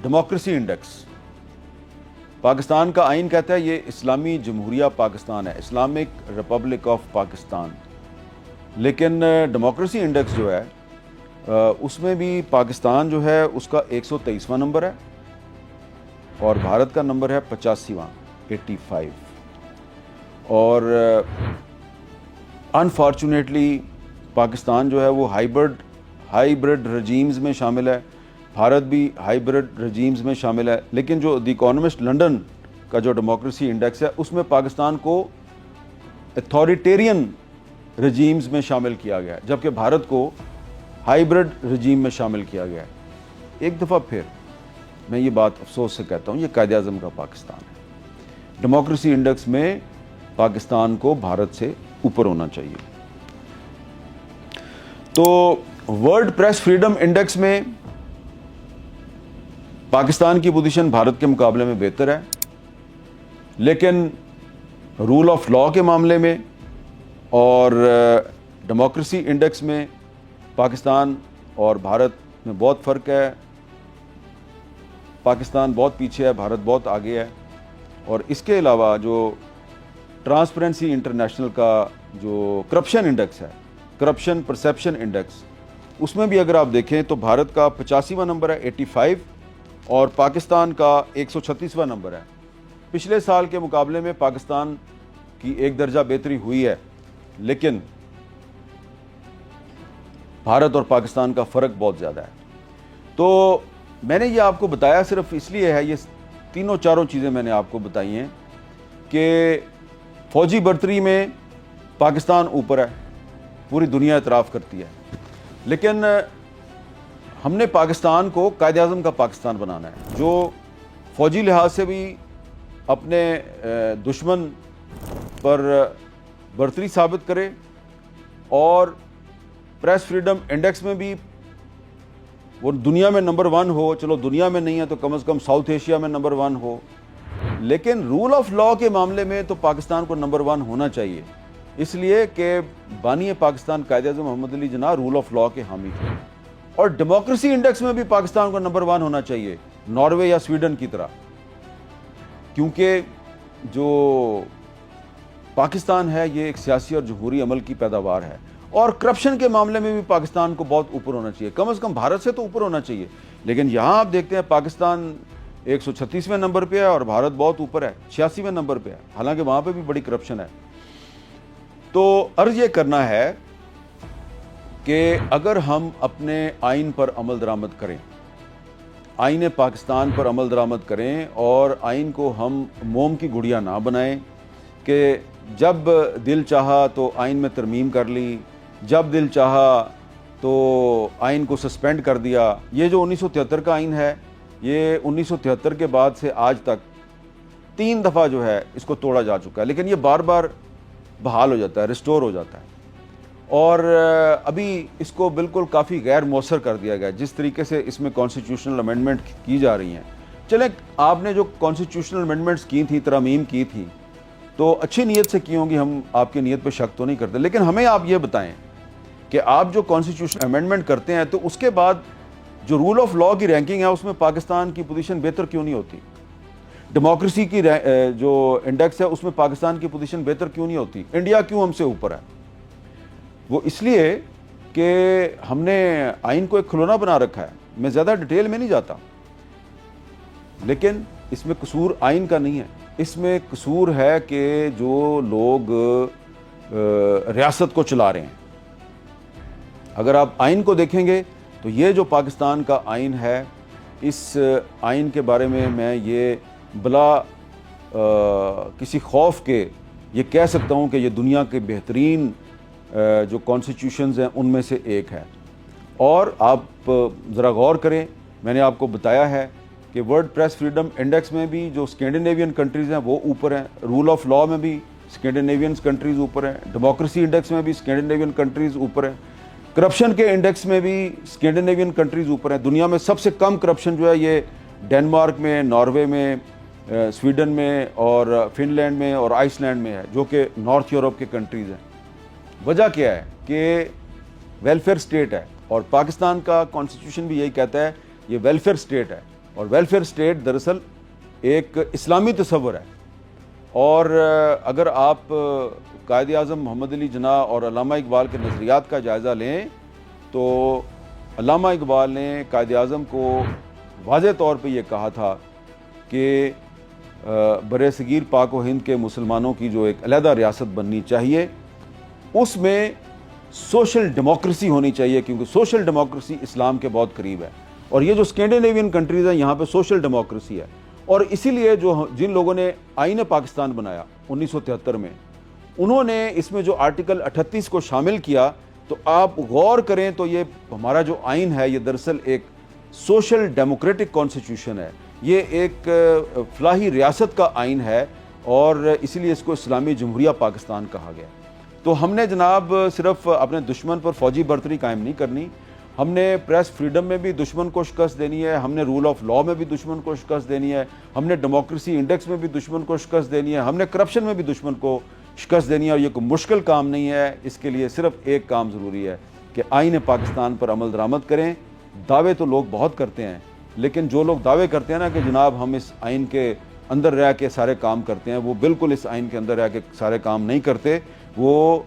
Democracy index Pakistan کا آئین کہتا ہے یہ اسلامی جمہوریہ پاکستان ہے، اسلامک ریپبلک آف پاکستان، لیکن ڈیموکریسی انڈیکس جو ہے اس میں بھی پاکستان جو ہے اس کا 123واں نمبر ہے اور بھارت کا نمبر ہے 85واں 85 اور انفارچونیٹلی پاکستان جو ہے وہ ہائیبرڈ رجیمز میں شامل ہے، بھارت بھی ہائیبرڈ رجیمز میں شامل ہے، لیکن جو دی اکانومسٹ لنڈن کا جو ڈیموکریسی انڈیکس ہے اس میں پاکستان کو اتھارٹیرین رجیمز میں شامل کیا گیا ہے، جبکہ بھارت کو ہائیبرڈ رجیم میں شامل کیا گیا ہے۔ ایک دفعہ پھر میں یہ بات افسوس سے کہتا ہوں، یہ قائد اعظم کا پاکستان ہے۔ ڈیموکریسی انڈیکس میں پاکستان کو بھارت سے اوپر ہونا چاہیے۔ تو ورلڈ پریس فریڈم انڈیکس میں پاکستان کی پوزیشن بھارت کے مقابلے میں بہتر ہے، لیکن رول آف لاء کے معاملے میں اور ڈیموکریسی انڈیکس میں پاکستان اور بھارت میں بہت فرق ہے۔ پاکستان بہت پیچھے ہے، بھارت بہت آگے ہے۔ اور اس کے علاوہ جو ٹرانسپیرنسی انٹرنیشنل کا جو کرپشن انڈیکس ہے، کرپشن پرسیپشن انڈیکس، اس میں بھی اگر آپ دیکھیں تو بھارت کا 85واں نمبر ہے 85 اور پاکستان کا 136واں نمبر ہے۔ پچھلے سال کے مقابلے میں پاکستان کی ایک درجہ بہتری ہوئی ہے، لیکن بھارت اور پاکستان کا فرق بہت زیادہ ہے۔ تو میں نے یہ آپ کو بتایا صرف اس لیے ہے، یہ تینوں چاروں چیزیں میں نے آپ کو بتائی ہیں کہ فوجی برتری میں پاکستان اوپر ہے، پوری دنیا اعتراف کرتی ہے، لیکن ہم نے پاکستان کو قائد اعظم کا پاکستان بنانا ہے، جو فوجی لحاظ سے بھی اپنے دشمن پر برتری ثابت کرے اور پریس فریڈم انڈیکس میں بھی وہ دنیا میں نمبر 1 ہو، چلو دنیا میں نہیں ہے تو کم از کم ساؤتھ ایشیا میں نمبر 1 ہو، لیکن رول آف لاء کے معاملے میں تو پاکستان کو نمبر 1 ہونا چاہیے، اس لیے کہ بانی پاکستان قائد اعظم محمد Ali Jinnah role of law کے حامی تھے۔ اور ڈیموکریسی انڈیکس میں بھی پاکستان کو نمبر 1 ہونا چاہیے، ناروے یا سویڈن کی طرح، کیونکہ جو پاکستان ہے یہ ایک سیاسی اور جمہوری عمل کی پیداوار ہے۔ اور کرپشن کے معاملے میں بھی پاکستان کو بہت اوپر ہونا چاہیے، کم از کم بھارت سے تو اوپر ہونا چاہیے، لیکن یہاں آپ دیکھتے ہیں پاکستان 136ویں نمبر پہ ہے اور بھارت بہت اوپر ہے، 86ویں نمبر پہ ہے، حالانکہ وہاں پہ بھی بڑی کرپشن ہے۔ تو عرض یہ کرنا ہے کہ اگر ہم اپنے آئین پر عمل درآمد کریں، آئین پاکستان پر عمل درآمد کریں اور آئین کو ہم موم کی گڑیا نہ بنائیں کہ جب دل چاہا تو آئین میں ترمیم کر لی، جب دل چاہا تو آئین کو سسپینڈ کر دیا۔ یہ جو 1973 کا آئین ہے، یہ 1973 کے بعد سے آج تک 3 دفعہ جو ہے اس کو توڑا جا چکا ہے، لیکن یہ بار بار بحال ہو جاتا ہے، ریسٹور ہو جاتا ہے، اور ابھی اس کو بالکل کافی غیر مؤثر کر دیا گیا جس طریقے سے اس میں کانسٹیٹیوشنل امینڈمنٹ کی جا رہی ہیں۔ چلیں، آپ نے جو کانسٹیٹیوشنل امینڈمنٹس کی تھیں، ترامیم کی تھیں، تو اچھی نیت سے کی ہوں گی، ہم آپ کی نیت پہ شک تو نہیں کرتے، لیکن ہمیں آپ یہ بتائیں کہ آپ جو کانسٹیٹیوشنل امینڈمنٹ کرتے ہیں تو اس کے بعد جو رول آف لاء کی رینکنگ ہے اس میں پاکستان کی پوزیشن بہتر کیوں نہیں ہوتی؟ ڈیموکریسی کی جو انڈیکس ہے اس میں پاکستان کی پوزیشن بہتر کیوں نہیں ہوتی؟ انڈیا کیوں ہم سے اوپر ہے؟ وہ اس لیے کہ ہم نے آئین کو ایک کھلونا بنا رکھا ہے۔ میں زیادہ ڈیٹیل میں نہیں جاتا، لیکن اس میں قصور آئین کا نہیں ہے، اس میں قصور ہے کہ جو لوگ ریاست کو چلا رہے ہیں۔ اگر آپ آئین کو دیکھیں گے تو یہ جو پاکستان کا آئین ہے، اس آئین کے بارے میں یہ بلا کسی خوف کے یہ کہہ سکتا ہوں کہ یہ دنیا کے بہترین جو کانسٹیٹیوشنز ہیں ان میں سے ایک ہے۔ اور آپ ذرا غور کریں، میں نے آپ کو بتایا ہے کہ ورلڈ پریس فریڈم انڈیکس میں بھی جو اسکینڈینیوین کنٹریز ہیں وہ اوپر ہیں، رول آف لاء میں بھی اسکینڈینیوین کنٹریز اوپر ہیں، ڈیموکریسی انڈیکس میں بھی اسکینڈینیوین کنٹریز اوپر ہیں، کرپشن کے انڈیکس میں بھی اسکینڈینیوین کنٹریز اوپر ہیں۔ دنیا میں سب سے کم کرپشن جو ہے یہ ڈنمارک میں، ناروے میں، سویڈن میں اور فن لینڈ میں اور آئس لینڈ میں ہے، جو کہ نارتھ یورپ کے کنٹریز ہیں۔ وجہ کیا ہے کہ ویلفیئر سٹیٹ ہے، اور پاکستان کا کانسٹیٹیوشن بھی یہی کہتا ہے یہ ویلفیئر سٹیٹ ہے، اور ویلفیئر اسٹیٹ دراصل ایک اسلامی تصور ہے. اور اگر آپ قائد اعظم محمد علی جناح اور علامہ اقبال کے نظریات کا جائزہ لیں تو علامہ اقبال نے قائد اعظم کو واضح طور پہ یہ کہا تھا کہ برِ صغیر پاک و ہند کے مسلمانوں کی جو ایک علیحدہ ریاست بننی چاہیے، اس میں سوشل ڈیموکریسی ہونی چاہیے، کیونکہ سوشل ڈیموکریسی اسلام کے بہت قریب ہے. اور یہ جو اسکینڈینیوین کنٹریز ہیں یہاں پہ سوشل ڈیموکریسی ہے. اور اسی لیے جن لوگوں نے آئین پاکستان بنایا 1973 میں، انہوں نے اس میں جو آرٹیکل 38 کو شامل کیا، تو آپ غور کریں تو یہ ہمارا جو آئین ہے یہ دراصل ایک سوشل ڈیموکریٹک کانسٹیٹیوشن ہے. یہ ایک فلاحی ریاست کا آئین ہے اور اسی لیے اس کو اسلامی جمہوریہ پاکستان کہا گیا. تو ہم نے جناب صرف اپنے دشمن پر فوجی برتری قائم نہیں کرنی، ہم نے پریس فریڈم میں بھی دشمن کو شکست دینی ہے، ہم نے رول آف لاء میں بھی دشمن کو شکست دینی ہے، ہم نے ڈیموکریسی انڈیکس میں بھی دشمن کو شکست دینی ہے، ہم نے کرپشن میں بھی دشمن کو شکست دینی ہے. اور یہ کوئی مشکل کام نہیں ہے، اس کے لیے صرف ایک کام ضروری ہے کہ آئین پاکستان پر عمل درآمد کریں. دعوے تو لوگ بہت کرتے ہیں، لیکن جو لوگ دعوے کرتے ہیں نا کہ جناب ہم اس آئین کے اندر رہ کے سارے کام کرتے ہیں، وہ بالکل اس آئین کے اندر رہ کے سارے کام نہیں کرتے. وہ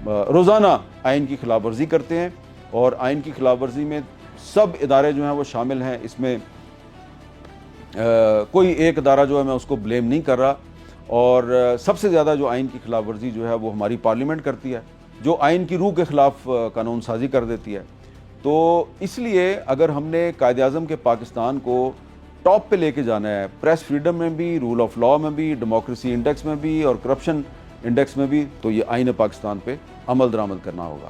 روزانہ آئین کی خلاف ورزی کرتے ہیں، اور آئین کی خلاف ورزی میں سب ادارے جو ہیں وہ شامل ہیں. اس میں کوئی ایک ادارہ جو ہے میں اس کو بلیم نہیں کر رہا. اور سب سے زیادہ جو آئین کی خلاف ورزی جو ہے وہ ہماری پارلیمنٹ کرتی ہے، جو آئین کی روح کے خلاف قانون سازی کر دیتی ہے. تو اس لیے اگر ہم نے قائد اعظم کے پاکستان کو ٹاپ پہ لے کے جانا ہے، پریس فریڈم میں بھی، رول آف لاء میں بھی، ڈیموکریسی انڈیکس میں بھی اور کرپشن انڈیکس میں بھی، تو یہ آئین پاکستان پہ عمل درآمد کرنا ہوگا.